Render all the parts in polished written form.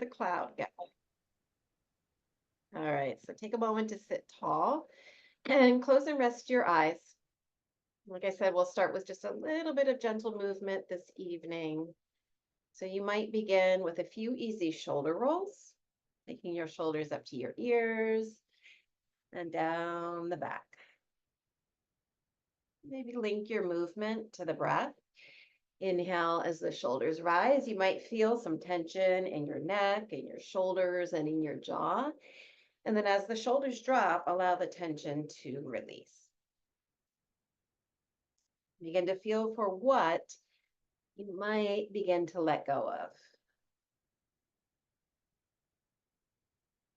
cloud. Yeah. All right, so take a moment to sit tall and close and rest your eyes. Like I said, we'll start with just a little bit of gentle movement this evening. So you might begin with a few easy shoulder rolls, taking your shoulders up to your ears and down the back. Maybe link your movement to the breath. Inhale as the shoulders rise. You might feel some tension in your neck, in your shoulders, and in your jaw. And then as the shoulders drop, allow the tension to release. Begin to feel for what you might begin to let go of.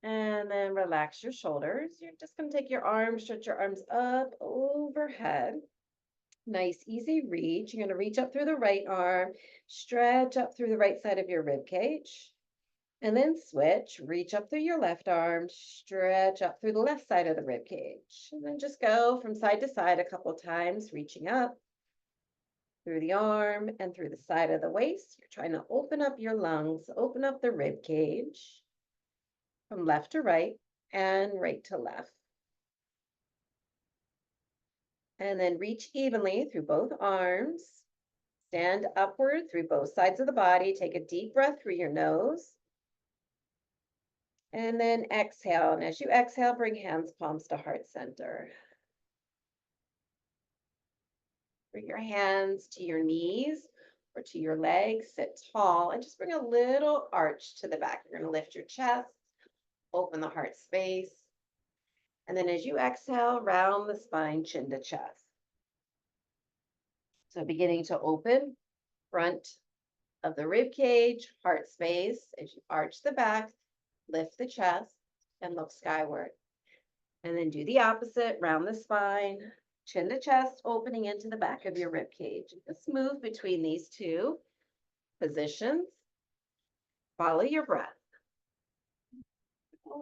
And then relax your shoulders. You're just going to take your arms, stretch your arms up overhead. Nice, easy reach. You're going to reach up through the right arm, stretch up through the right side of your rib cage. And then switch, reach up through your left arm, stretch up through the left side of the rib cage. And then just go from side to side a couple times, reaching up through the arm and through the side of the waist. You're trying to open up your lungs, open up the rib cage from left to right and right to left. And then reach evenly through both arms. Stand upward through both sides of the body. Take a deep breath through your nose. And then exhale. And as you exhale, bring hands, palms to heart center. Bring your hands to your knees or to your legs. Sit tall and just bring a little arch to the back. You're going to lift your chest, open the heart space. And then as you exhale, round the spine, chin to chest. So beginning to open front of the rib cage, heart space. As you arch the back, lift the chest and look skyward. And then do the opposite, round the spine, chin to chest, opening into the back of your rib cage. Just move between these two positions. Follow your breath.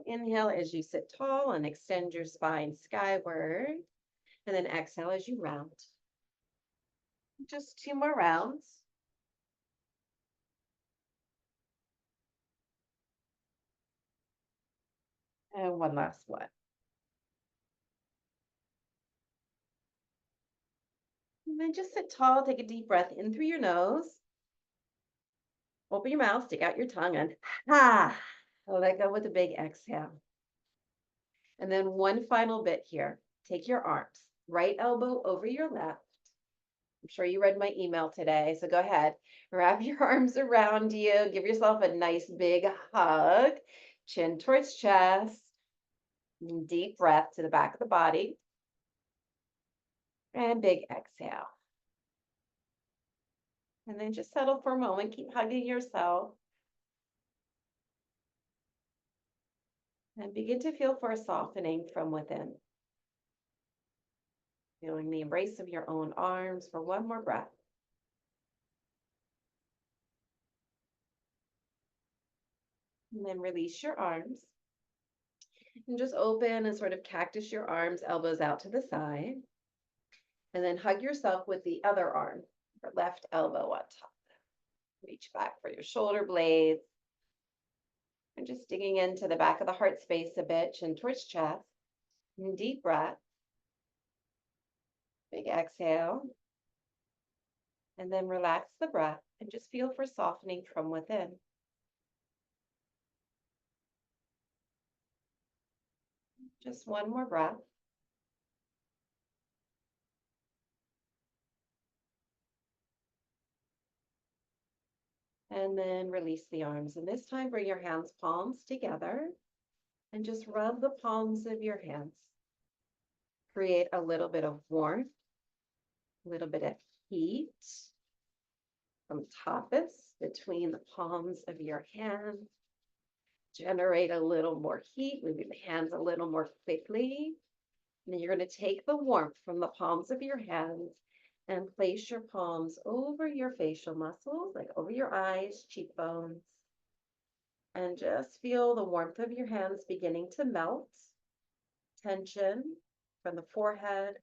Inhale as you sit tall and extend your spine skyward. And then exhale as you round. Just 2 more rounds. And one last one. And then just sit tall, take a deep breath in through your nose. Open your mouth, stick out your tongue, and let go with a big exhale. And then one final bit here. Take your arms, right elbow over your left. I'm sure you read my email today, so go ahead. Wrap your arms around you. Give yourself a nice big hug. Chin towards chest. Deep breath to the back of the body. And big exhale. And then just settle for a moment. Keep hugging yourself. And begin to feel for a softening from within. Feeling the embrace of your own arms for one more breath. And then release your arms. And just open and sort of cactus your arms, elbows out to the side. And then hug yourself with the other arm, your left elbow on top. Reach back for your shoulder blades. And just digging into the back of the heart space a bit, chin towards chest. And deep breath. Big exhale. And then relax the breath and just feel for softening from within. Just one more breath. And then release the arms. And this time, bring your hands, palms together, and just rub the palms of your hands. Create a little bit of warmth, a little bit of heat from tapas between the palms of your hands. Generate a little more heat, moving the hands a little more quickly. And then you're going to take the warmth from the palms of your hands and place your palms over your facial muscles, like over your eyes, cheekbones. And just feel the warmth of your hands beginning to melt. Tension from the forehead,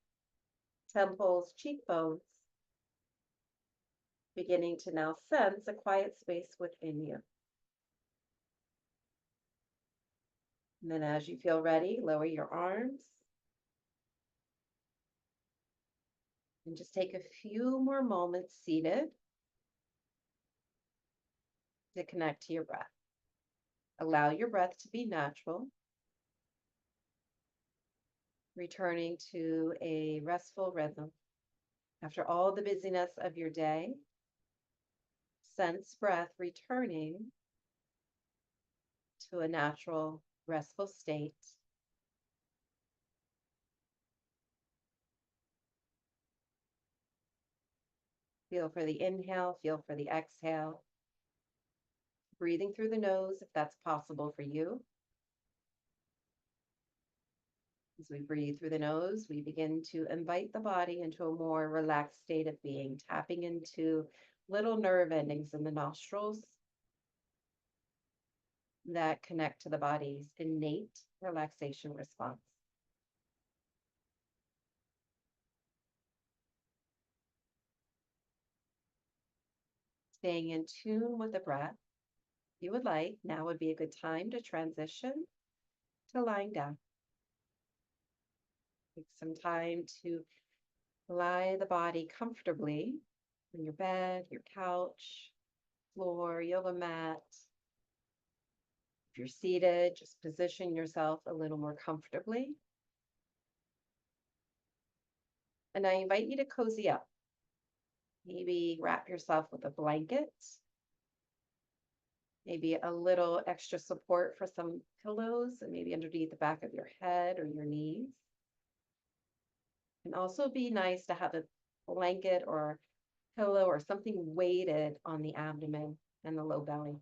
temples, cheekbones. Beginning to now sense a quiet space within you. And then as you feel ready, lower your arms and just take a few more moments seated to connect to your breath. Allow your breath to be natural, returning to a restful rhythm. After all the busyness of your day, sense breath returning to a natural, restful state. Feel for the inhale, feel for the exhale. Breathing through the nose if that's possible for you. As we breathe through the nose, we begin to invite the body into a more relaxed state of being, tapping into little nerve endings in the nostrils that connect to the body's innate relaxation response. Staying in tune with the breath, if you would like, now would be a good time to transition to lying down. Take some time to lie the body comfortably on your bed, your couch, floor, yoga mat. If you're seated, just position yourself a little more comfortably. And I invite you to cozy up. Maybe wrap yourself with a blanket, maybe a little extra support for some pillows, and maybe underneath the back of your head or your knees. And also be nice to have a blanket or pillow or something weighted on the abdomen and the low belly.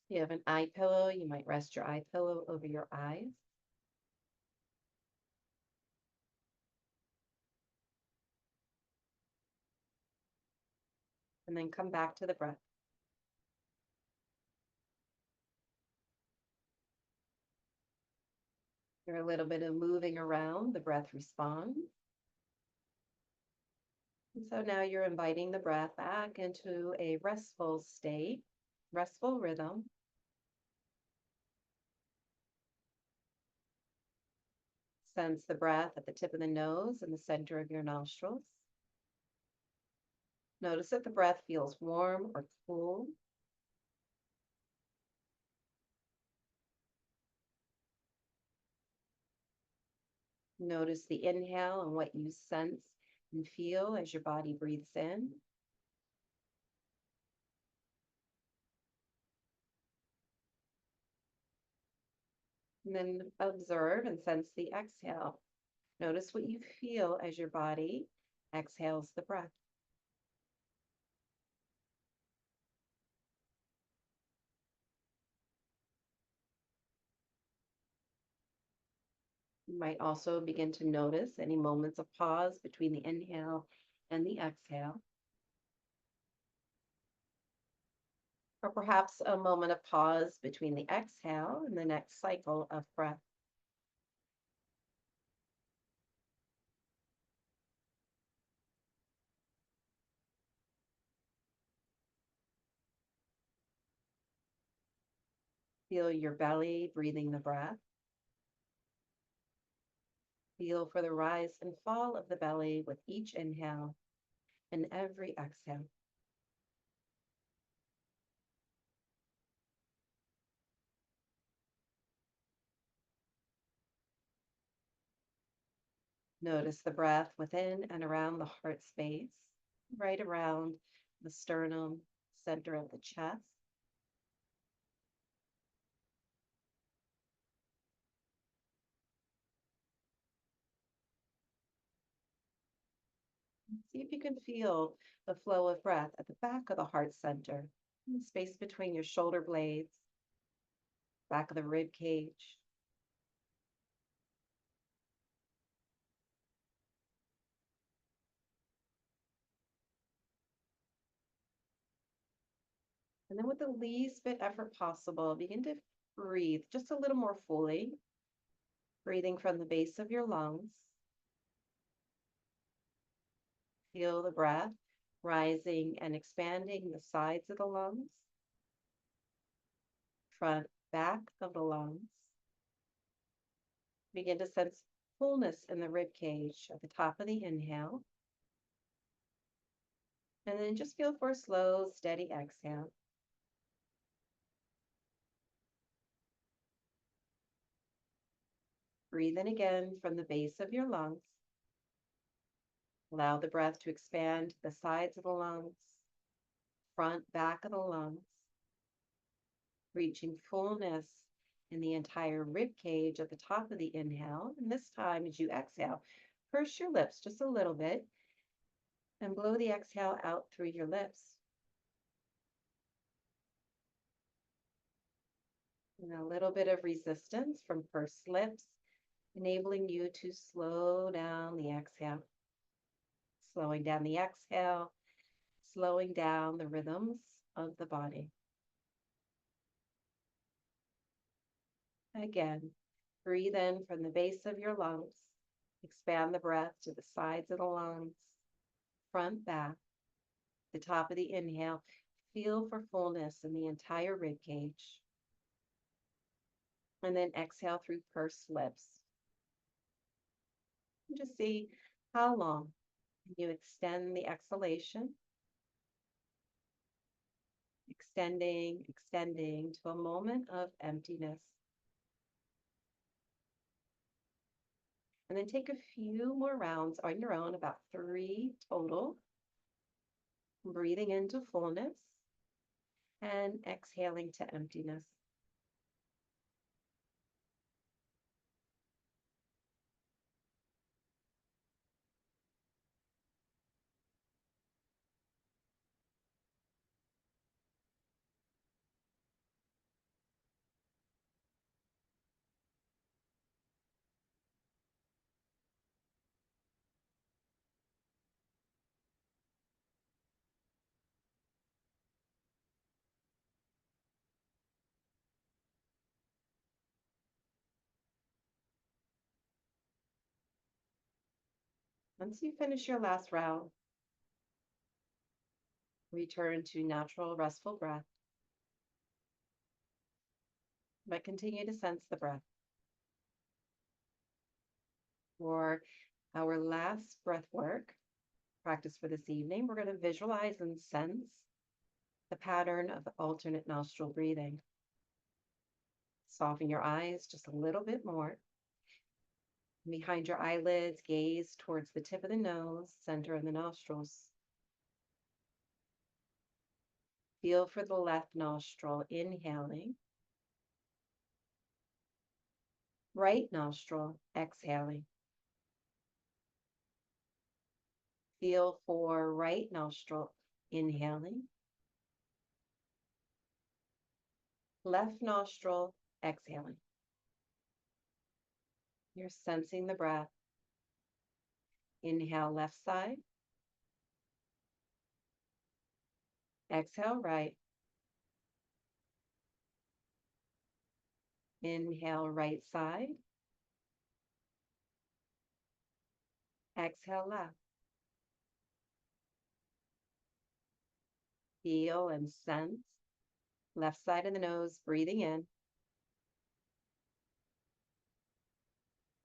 If you have an eye pillow, you might rest your eye pillow over your eyes. And then come back to the breath. You're a little bit of moving around, the breath responds. And so now you're inviting the breath back into a restful state, restful rhythm. Sense the breath at the tip of the nose and the center of your nostrils. Notice if the breath feels warm or cool. Notice the inhale and what you sense and feel as your body breathes in. And then observe and sense the exhale. Notice what you feel as your body exhales the breath. You might also begin to notice any moments of pause between the inhale and the exhale, or perhaps a moment of pause between the exhale and the next cycle of breath. Feel your belly breathing the breath. Feel for the rise and fall of the belly with each inhale and every exhale. Notice the breath within and around the heart space, right around the sternum, center of the chest. See if you can feel the flow of breath at the back of the heart center, in the space between your shoulder blades, back of the rib cage. And then with the least bit effort possible, begin to breathe just a little more fully, breathing from the base of your lungs. Feel the breath rising and expanding the sides of the lungs, front, back of the lungs. Begin to sense fullness in the rib cage at the top of the inhale. And then just feel for a slow, steady exhale. Breathe in again from the base of your lungs. Allow the breath to expand the sides of the lungs, front, back of the lungs, reaching fullness in the entire rib cage at the top of the inhale. And this time, as you exhale, purse your lips just a little bit and blow the exhale out through your lips. And a little bit of resistance from pursed lips, enabling you to slow down the exhale. Slowing down the exhale, slowing down the rhythms of the body. Again, breathe in from the base of your lungs. Expand the breath to the sides of the lungs, front, back, the top of the inhale. Feel for fullness in the entire rib cage. And then exhale through pursed lips. And just see how long you extend the exhalation. Extending to a moment of emptiness. And then take a few more rounds on your own, about 3 total. Breathing into fullness and exhaling to emptiness. Once you finish your last round, return to natural, restful breath, but continue to sense the breath. For our last breath work practice for this evening, we're going to visualize and sense the pattern of alternate nostril breathing. Soften your eyes just a little bit more. Behind your eyelids, gaze towards the tip of the nose, center of the nostrils. Feel for the left nostril, inhaling. Right nostril, exhaling. Feel for right nostril, inhaling. Left nostril, exhaling. You're sensing the breath. Inhale, left side. Exhale, right. Inhale, right side. Exhale, left. Feel and sense left side of the nose, breathing in.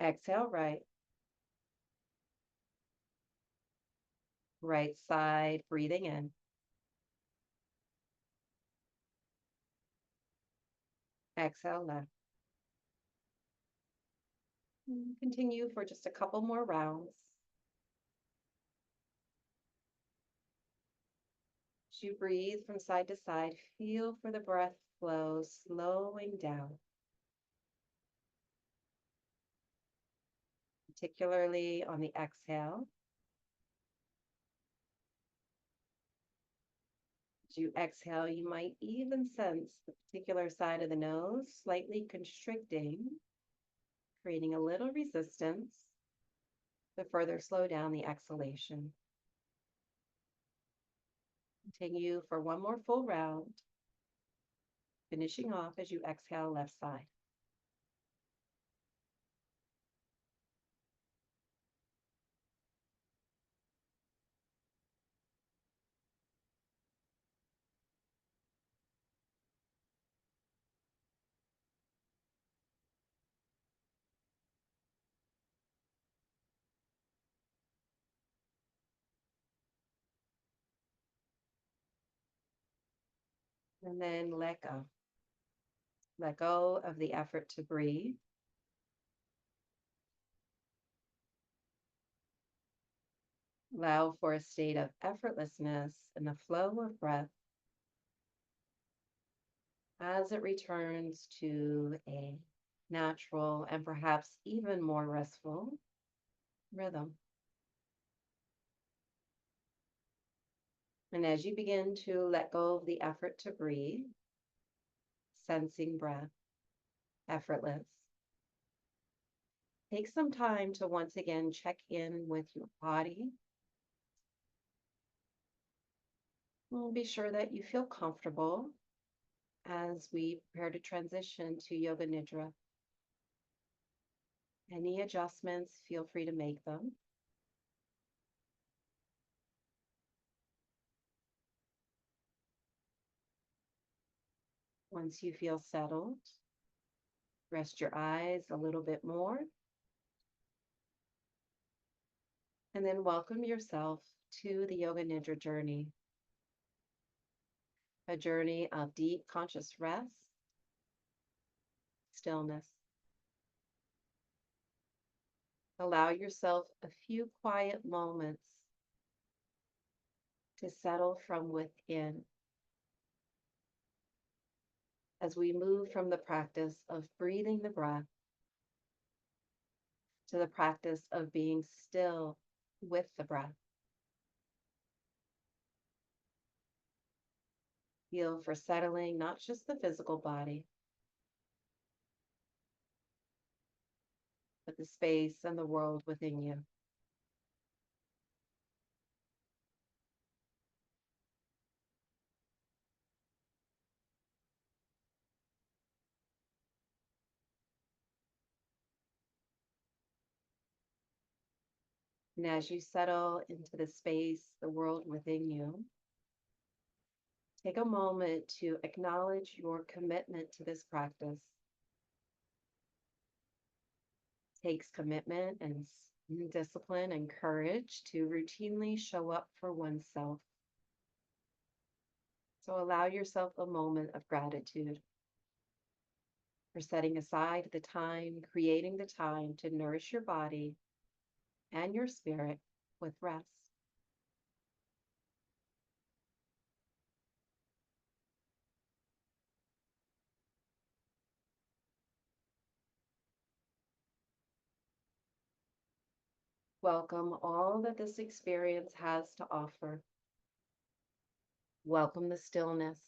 Exhale, right. Right side, breathing in. Exhale, left. Continue for just a couple more rounds. As you breathe from side to side, feel for the breath flow, slowing down. Particularly on the exhale. As you exhale, you might even sense the particular side of the nose slightly constricting, creating a little resistance to further slow down the exhalation. Continue for one more full round, finishing off as you exhale left side. And then let go. Let go of the effort to breathe. Allow for a state of effortlessness in the flow of breath as it returns to a natural and perhaps even more restful rhythm. And as you begin to let go of the effort to breathe, sensing breath, effortless, take some time to once again check in with your body. We'll be sure that you feel comfortable as we prepare to transition to Yoga Nidra. Any adjustments, feel free to make them. Once you feel settled, rest your eyes a little bit more, and then welcome yourself to the Yoga Nidra journey, a journey of deep conscious rest, stillness. Allow yourself a few quiet moments to settle from within as we move from the practice of breathing the breath to the practice of being still with the breath. Feel for settling not just the physical body, but the space and the world within you. And as you settle into the space, the world within you, take a moment to acknowledge your commitment to this practice. It takes commitment and discipline and courage to routinely show up for oneself. So allow yourself a moment of gratitude for setting aside the time, creating the time to nourish your body and your spirit with rest. Welcome all that this experience has to offer. Welcome the stillness.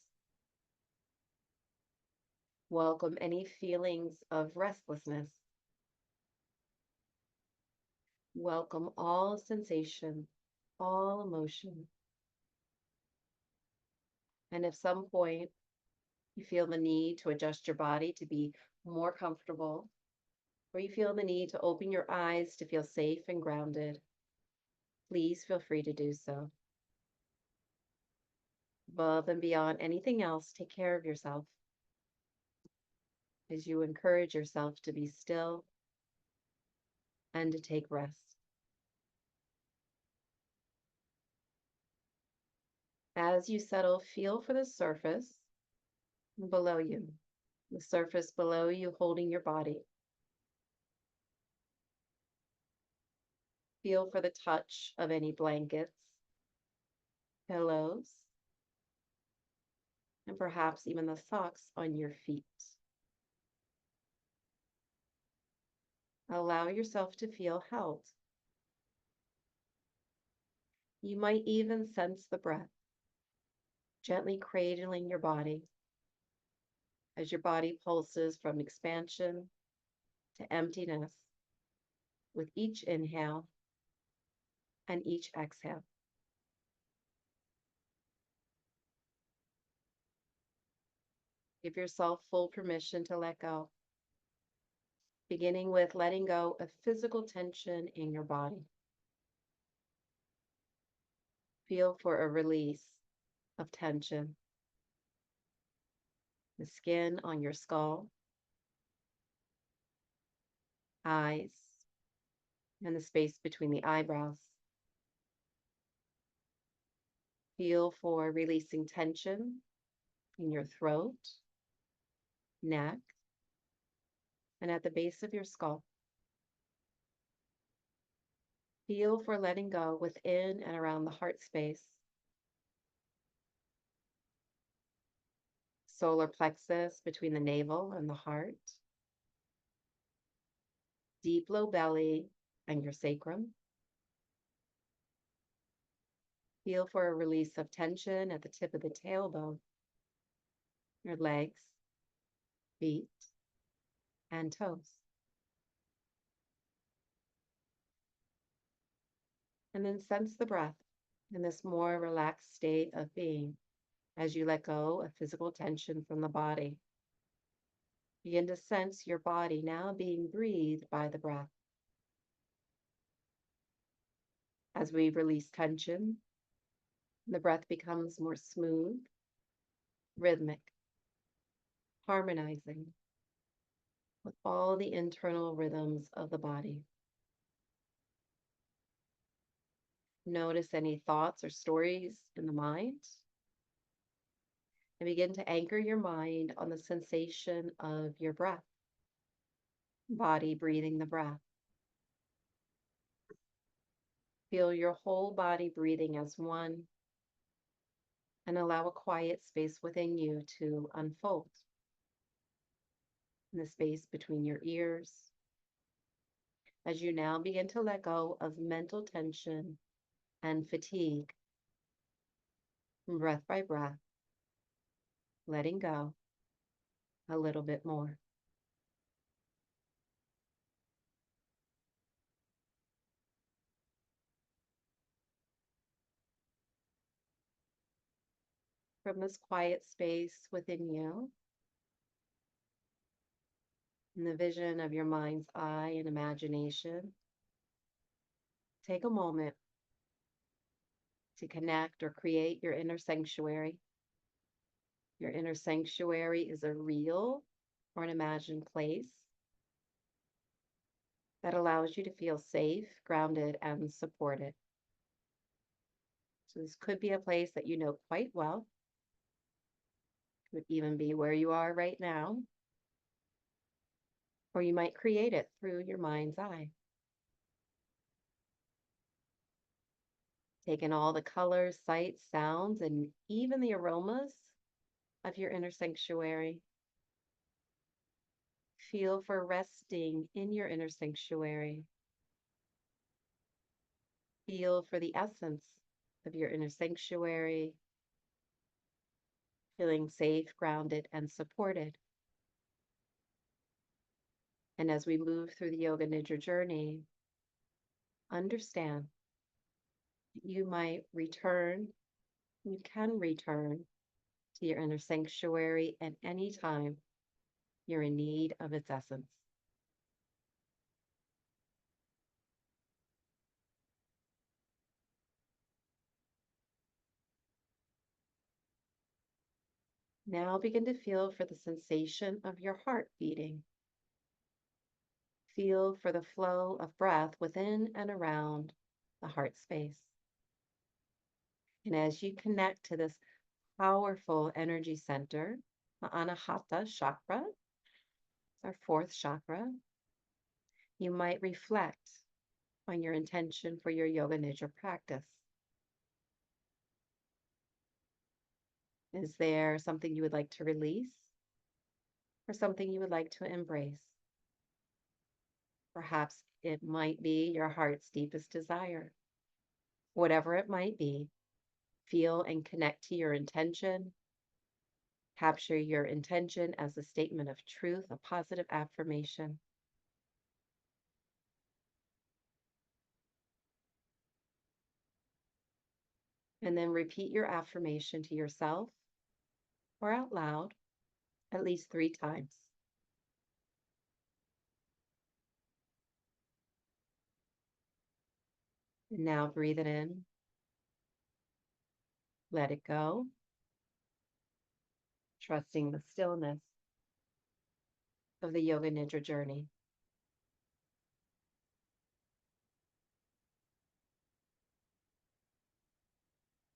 Welcome any feelings of restlessness. Welcome all sensation, all emotion. And if some point you feel the need to adjust your body to be more comfortable, or you feel the need to open your eyes to feel safe and grounded, please feel free to do so. Above and beyond anything else, take care of yourself as you encourage yourself to be still and to take rest. As you settle, feel for the surface below you, the surface below you holding your body. Feel for the touch of any blankets, pillows, and perhaps even the socks on your feet. Allow yourself to feel held. You might even sense the breath gently cradling your body as your body pulses from expansion to emptiness with each inhale and each exhale. Give yourself full permission to let go, beginning with letting go of physical tension in your body. Feel for a release of tension. The skin on your skull, eyes, and the space between the eyebrows. Feel for releasing tension in your throat, neck, and at the base of your skull. Feel for letting go within and around the heart space, solar plexus between the navel and the heart, deep low belly and your sacrum. Feel for a release of tension at the tip of the tailbone, your legs, feet, and toes. And then sense the breath in this more relaxed state of being as you let go of physical tension from the body. Begin to sense your body now being breathed by the breath. As we release tension, the breath becomes more smooth, rhythmic, harmonizing with all the internal rhythms of the body. Notice any thoughts or stories in the mind and begin to anchor your mind on the sensation of your breath, body breathing the breath. Feel your whole body breathing as one and allow a quiet space within you to unfold in the space between your ears as you now begin to let go of mental tension and fatigue, breath by breath, letting go a little bit more. From this quiet space within you, in the vision of your mind's eye and imagination, take a moment to connect or create your inner sanctuary. Your inner sanctuary is a real or an imagined place that allows you to feel safe, grounded, and supported. So this could be a place that you know quite well. It could even be where you are right now, or you might create it through your mind's eye. Take in all the colors, sights, sounds, and even the aromas of your inner sanctuary. Feel for resting in your inner sanctuary. Feel for the essence of your inner sanctuary, feeling safe, grounded, and supported. And as we move through the Yoga Nidra journey, understand that you can return to your inner sanctuary at any time you're in need of its essence. Now begin to feel for the sensation of your heart beating. Feel for the flow of breath within and around the heart space. And as you connect to this powerful energy center, the Anahata chakra, our fourth chakra, you might reflect on your intention for your Yoga Nidra practice. Is there something you would like to release or something you would like to embrace? Perhaps it might be your heart's deepest desire. Whatever it might be, feel and connect to your intention. Capture your intention as a statement of truth, a positive affirmation. And then repeat your affirmation to yourself or out loud at least 3 times. And now breathe it in. Let it go. Trusting the stillness of the Yoga Nidra journey.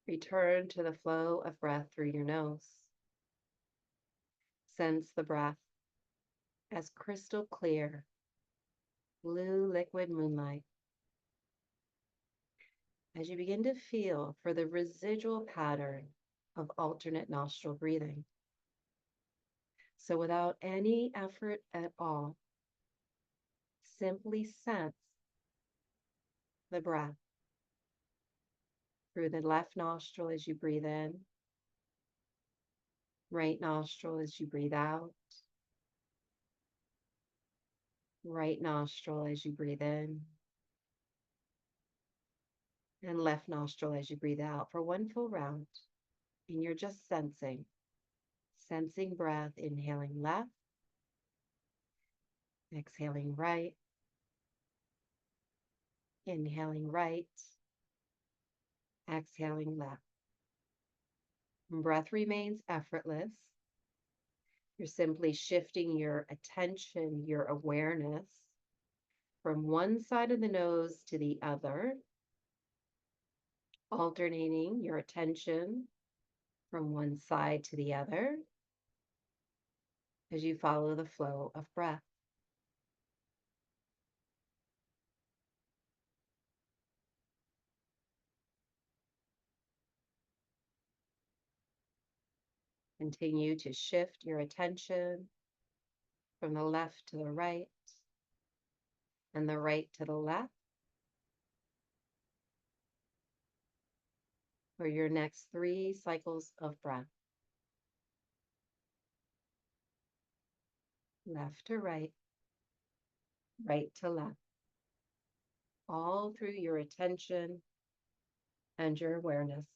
Return to the flow of breath through your nose. Sense the breath as crystal clear, blue liquid moonlight. As you begin to feel for the residual pattern of alternate nostril breathing. So without any effort at all, simply sense the breath through the left nostril as you breathe in, right nostril as you breathe out, right nostril as you breathe in, and left nostril as you breathe out for one full round. And you're just sensing breath, inhaling left, exhaling right, inhaling right, exhaling left. Breath remains effortless. You're simply shifting your attention, your awareness from one side of the nose to the other, alternating your attention from one side to the other as you follow the flow of breath. Continue to shift your attention from the left to the right and the right to the left for your next 3 cycles of breath. Left to right, right to left, all through your attention and your awareness.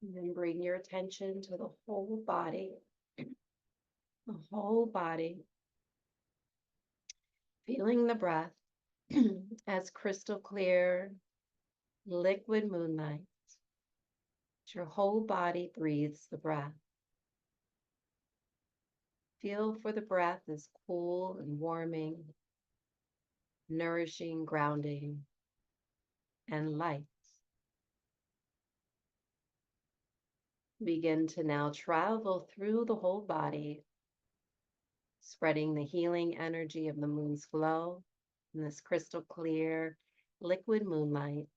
And then bring your attention to the whole body, feeling the breath as crystal clear, liquid moonlight. Your whole body breathes the breath. Feel for the breath as cool and warming, nourishing, grounding, and light. Begin to now travel through the whole body, spreading the healing energy of the moon's glow in this crystal clear, liquid moonlight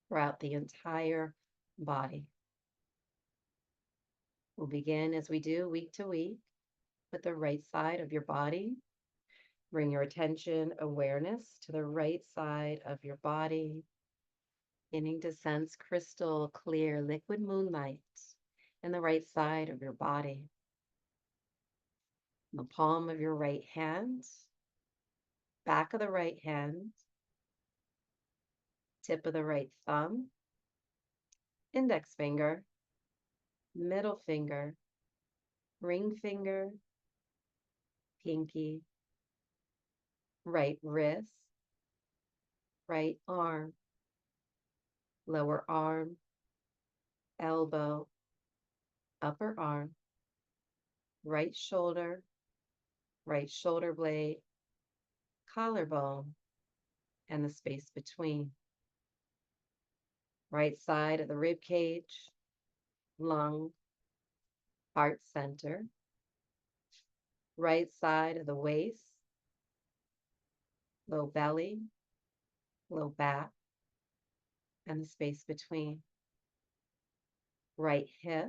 throughout the entire body. We'll begin as we do week to week with the right side of your body. Bring your attention, awareness to the right side of your body, beginning to sense crystal clear liquid moonlight in the right side of your body. The palm of your right hand, back of the right hand, tip of the right thumb, index finger, middle finger, ring finger, pinky, right wrist, right arm, lower arm, elbow, upper arm, right shoulder blade, collarbone, and the space between. Right side of the rib cage, lung, heart center. Right side of the waist, low belly, low back, and the space between. Right hip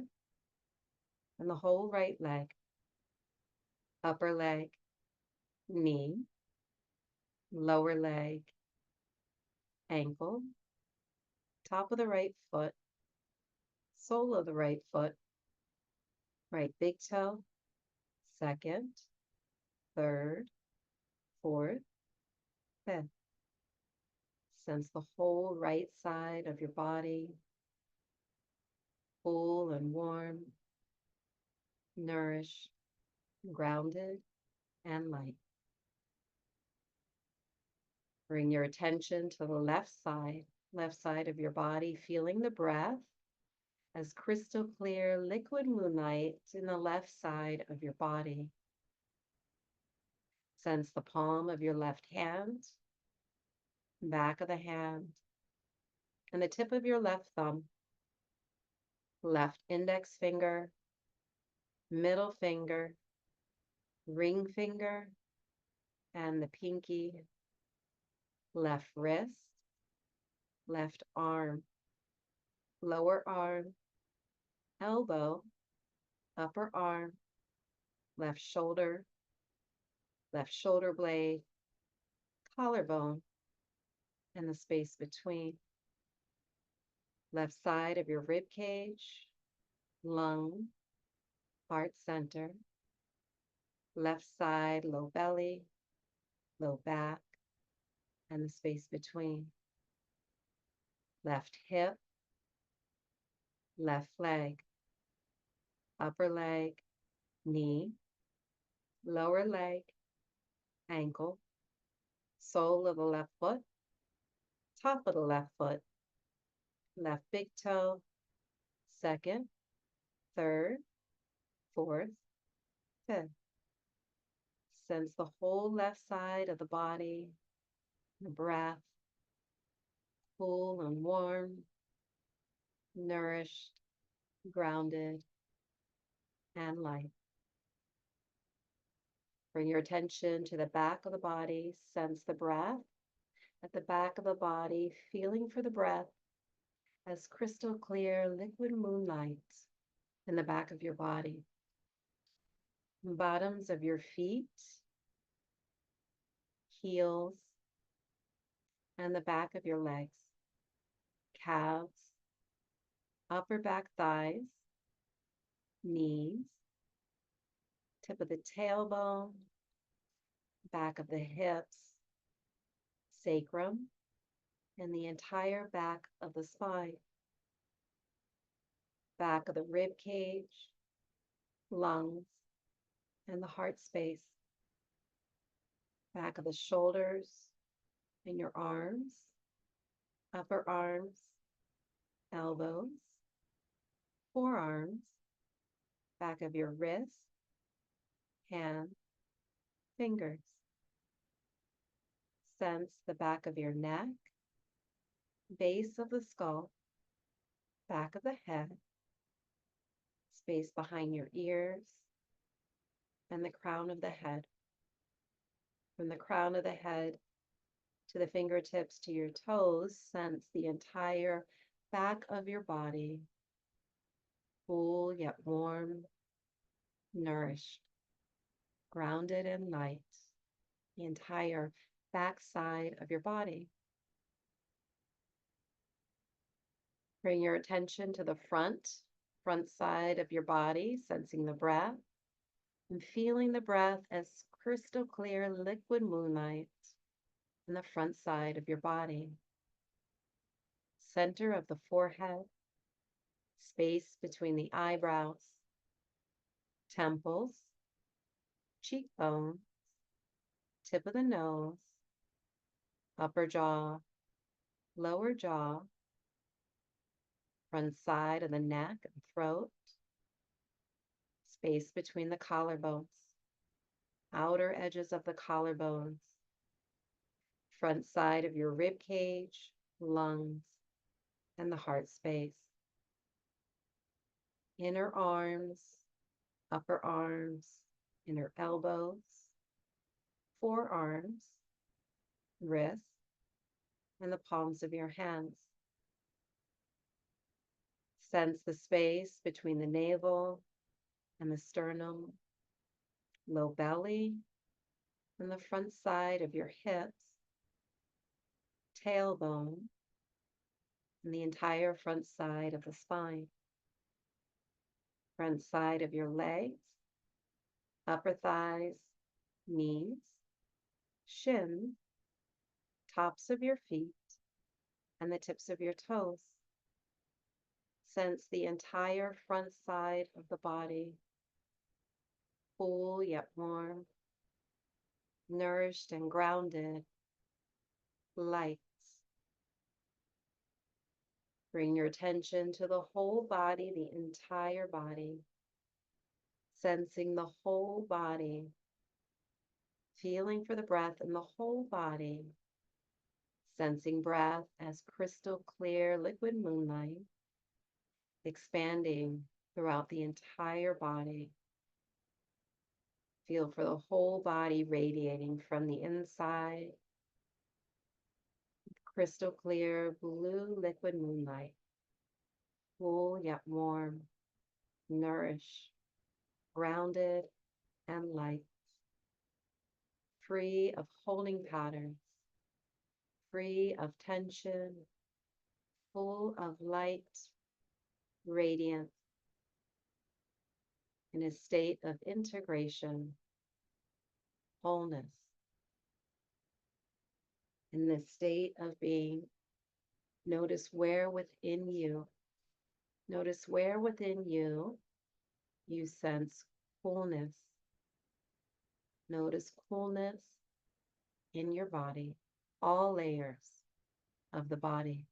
and the whole right leg, upper leg, knee, lower leg, ankle, top of the right foot, sole of the right foot, Right big toe, second, third, fourth, fifth. Sense the whole right side of your body, cool and warm, nourished, grounded, and light. Bring your attention to the left side of your body, feeling the breath as crystal clear liquid moonlight in the left side of your body. Sense the palm of your left hand, back of the hand, and the tip of your left thumb, left index finger, middle finger, ring finger, and the pinky, left wrist, left arm, lower arm, elbow, upper arm, left shoulder blade, collarbone, and the space between. Left side of your rib cage, lung, heart center. Left side, low belly, low back, and the space between. Left hip, left leg, upper leg, knee, lower leg, ankle, sole of the left foot, top of the left foot, left big toe, second, third, fourth, fifth. Sense the whole left side of the body, the breath, cool and warm, nourished, grounded, and light. Bring your attention to the back of the body. Sense the breath at the back of the body, feeling for the breath as crystal clear liquid moonlight in the back of your body. Bottoms of your feet, heels, and the back of your legs, calves, upper back thighs, knees, tip of the tailbone, back of the hips, sacrum, and the entire back of the spine, back of the rib cage, lungs, and the heart space, back of the shoulders and your arms, upper arms, elbows, forearms, back of your wrist, hand, fingers. Sense the back of your neck, base of the skull, back of the head, space behind your ears, and the crown of the head. From the crown of the head to the fingertips to your toes, sense the entire back of your body, cool yet warm, nourished, grounded and light, the entire back side of your body. Bring your attention to the front side of your body, sensing the breath and feeling the breath as crystal clear liquid moonlight in the front side of your body. Center of the forehead, space between the eyebrows, temples, cheekbones, tip of the nose, upper jaw, lower jaw, front side of the neck and throat, space between the collarbones, outer edges of the collarbones, front side of your rib cage, lungs, and the heart space. Inner arms, upper arms, inner elbows, forearms, wrists, and the palms of your hands. Sense the space between the navel and the sternum, low belly, and the front side of your hips, tailbone, and the entire front side of the spine. front side of your legs, upper thighs, knees, shins, tops of your feet, and the tips of your toes. Sense the entire front side of the body, cool yet warm, nourished and grounded, light. Bring your attention to the whole body, the entire body, sensing the whole body, feeling for the breath in the whole body, sensing breath as crystal clear liquid moonlight, expanding throughout the entire body. Feel for the whole body radiating from the inside, crystal clear blue liquid moonlight, cool yet warm, nourished, grounded, and light, free of holding patterns, free of tension, full of light, radiance, in a state of integration, wholeness. In this state of being, notice where within you you sense coolness. Notice coolness in your body, all layers of the body.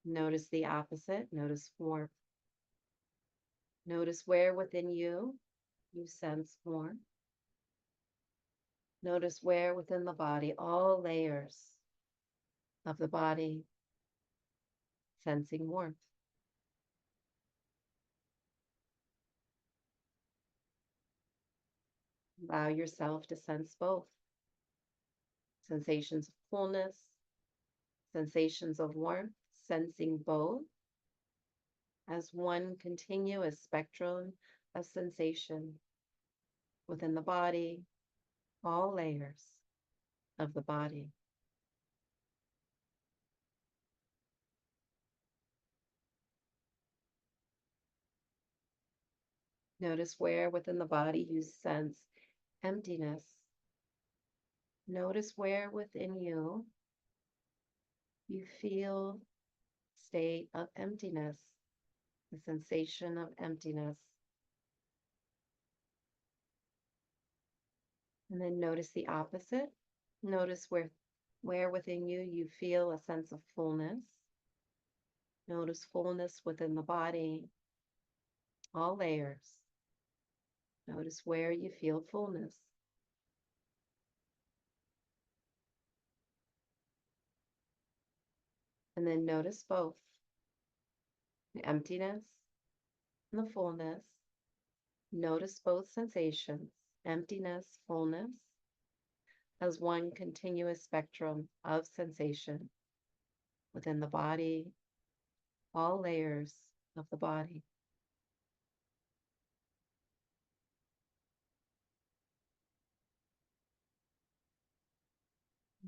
Notice the opposite. Notice warmth. Notice where within you sense warmth. Notice where within the body, all layers of the body, sensing warmth. Allow yourself to sense both. Sensations of coolness, sensations of warmth, sensing both as one continuous spectrum of sensation within the body, all layers of the body. Notice where within the body you sense emptiness. Notice where within you feel state of emptiness, the sensation of emptiness. And then notice the opposite. Notice where within you feel a sense of fullness. Notice fullness within the body, all layers. Notice where you feel fullness. And then notice both the emptiness and the fullness. Notice both sensations, emptiness, fullness, as one continuous spectrum of sensation within the body, all layers of the body.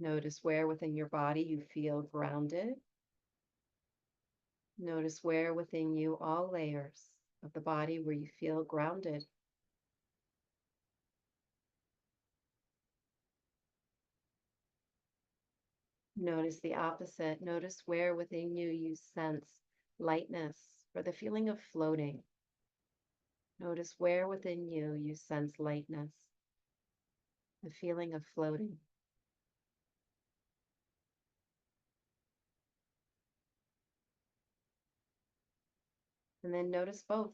Notice where within your body you feel grounded. Notice where within you, all layers of the body, where you feel grounded. Notice the opposite. Notice where within you sense lightness or the feeling of floating. Notice where within you sense lightness, the feeling of floating. And then notice both.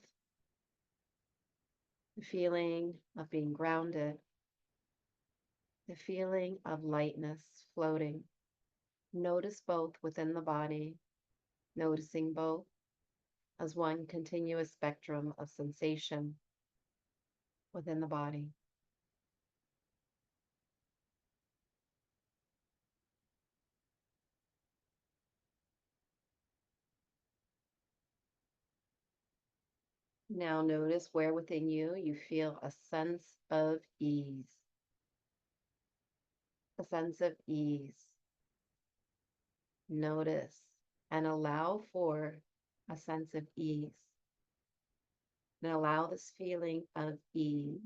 The feeling of being grounded, the feeling of lightness, floating. Notice both within the body, noticing both as one continuous spectrum of sensation within the body. Now notice where within you feel a sense of ease. A sense of ease. Notice and allow for a sense of ease. And allow this feeling of ease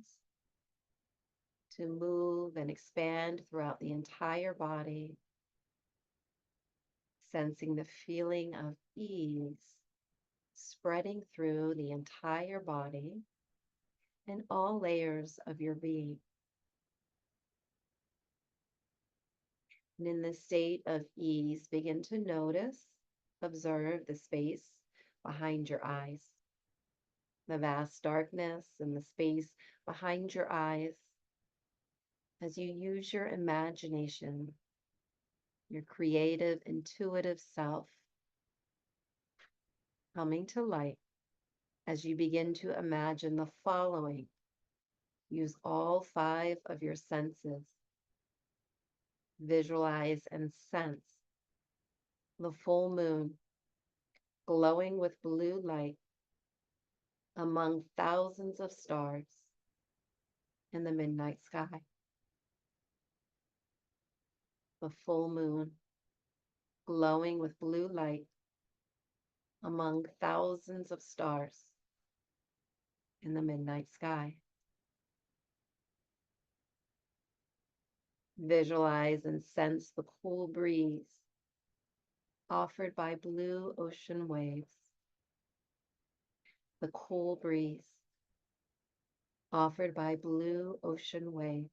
to move and expand throughout the entire body, sensing the feeling of ease spreading through the entire body and all layers of your being. And in this state of ease, begin to notice, observe the space behind your eyes, the vast darkness and the space behind your eyes as you use your imagination, your creative, intuitive self coming to light as you begin to imagine the following. Use all 5 of your senses. Visualize and sense the full moon glowing with blue light among thousands of stars in the midnight sky. The full moon glowing with blue light among thousands of stars in the midnight sky. Visualize and sense the cool breeze offered by blue ocean waves. The cool breeze offered by blue ocean waves.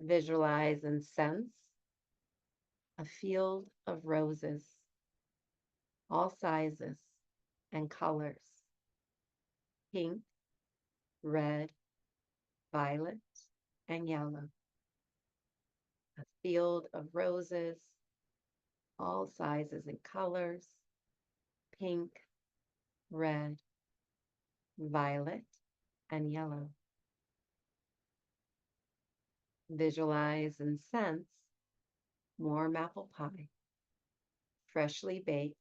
Visualize and sense a field of roses, all sizes and colors, pink, red, violet, and yellow. A field of roses, all sizes and colors, pink, red, violet, and yellow. Visualize and sense warm apple pie, freshly baked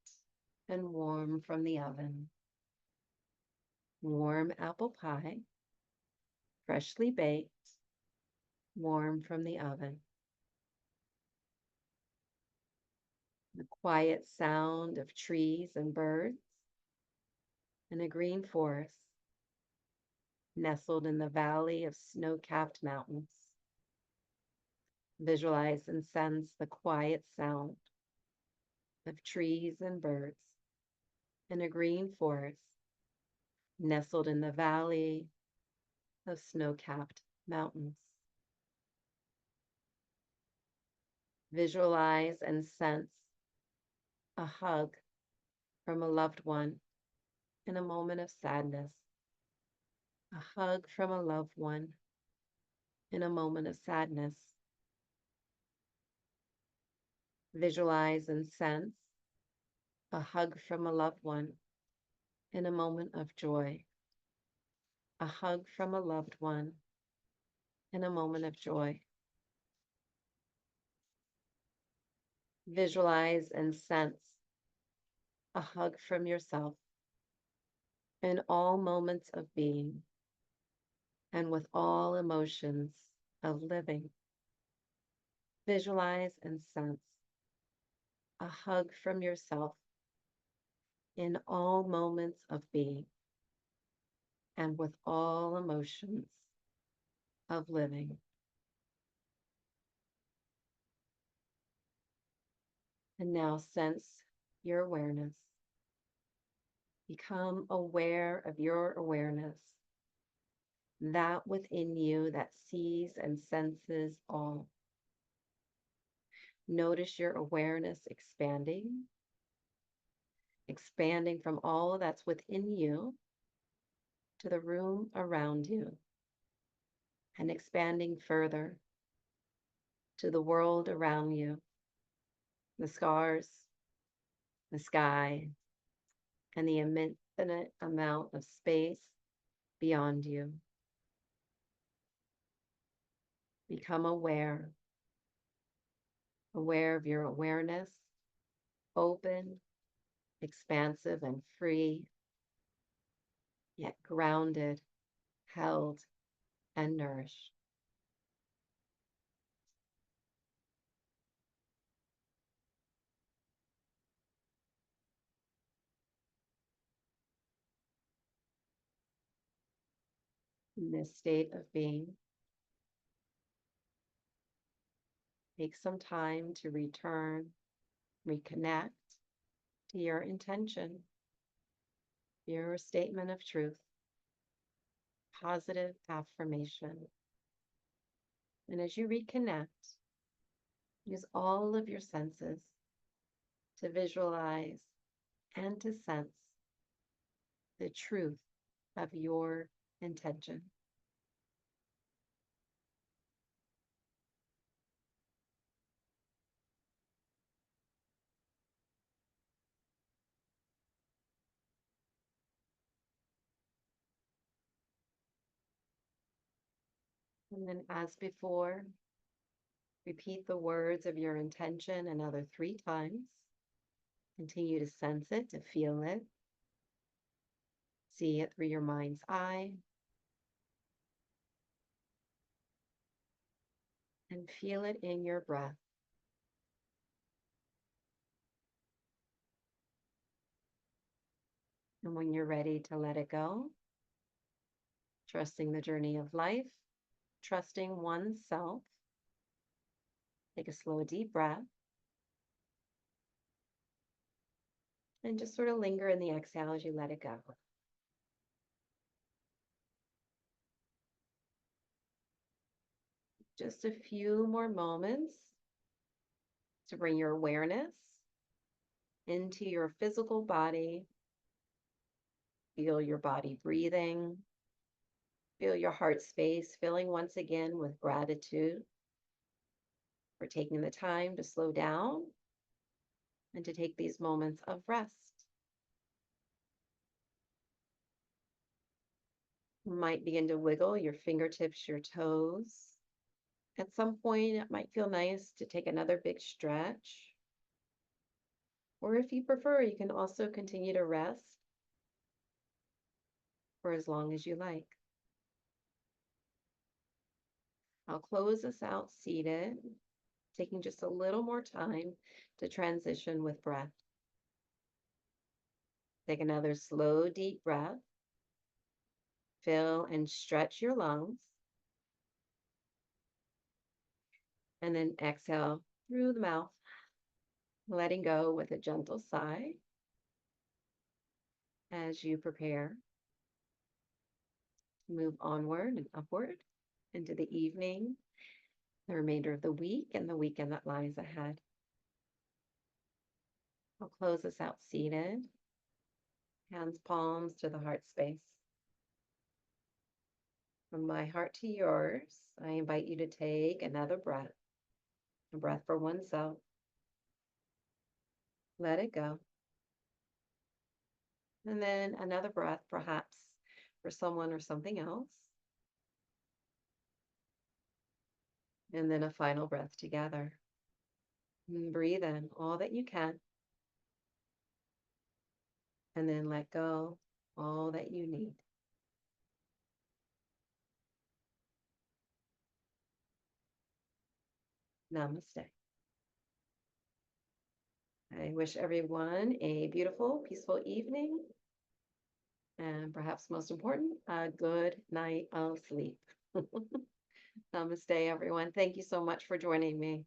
and warm from the oven. Warm apple pie, freshly baked, warm from the oven. The quiet sound of trees and birds in a green forest nestled in the valley of snow-capped mountains. Visualize and sense the quiet sound of trees and birds in a green forest nestled in the valley of snow-capped mountains. Visualize and sense a hug from a loved one in a moment of sadness. A hug from a loved one in a moment of sadness. Visualize and sense a hug from a loved one in a moment of joy. A hug from a loved one in a moment of joy. Visualize and sense a hug from yourself in all moments of being and with all emotions of living. Visualize and sense a hug from yourself in all moments of being and with all emotions of living. And now sense your awareness. Become aware of your awareness, that within you that sees and senses all. Notice your awareness expanding from all that's within you to the room around you, and expanding further to the world around you, the stars, the sky, and the infinite amount of space beyond you. Become aware of your awareness, open, expansive, and free, yet grounded, held, and nourished. in this state of being. Take some time to return, reconnect to your intention, your statement of truth, positive affirmation. And as you reconnect, use all of your senses to visualize and to sense the truth of your intention. And then, as before, repeat the words of your intention another 3 times. Continue to sense it, to feel it. See it through your mind's eye. And feel it in your breath. And when you're ready to let it go, trusting the journey of life, trusting oneself, take a slow, deep breath. And just sort of linger in the exhale as you let it go. Just a few more moments to bring your awareness into your physical body. Feel your body breathing. Feel your heart space filling once again with gratitude for taking the time to slow down and to take these moments of rest. You might begin to wiggle your fingertips, your toes. At some point, it might feel nice to take another big stretch. Or if you prefer, you can also continue to rest for as long as you like. I'll close this out seated, taking just a little more time to transition with breath. Take another slow, deep breath. Fill and stretch your lungs. And then exhale through the mouth, letting go with a gentle sigh as you prepare to move onward and upward into the evening, the remainder of the week, and the weekend that lies ahead. I'll close this out seated, hands palms to the heart space. From my heart to yours, I invite you to take another breath, a breath for oneself. Let it go. And then another breath, perhaps for someone or something else. And then a final breath together. And breathe in all that you can. And then let go all that you need. Namaste. I wish everyone a beautiful, peaceful evening. And perhaps most important, a good night of sleep. Namaste, everyone. Thank you so much for joining me.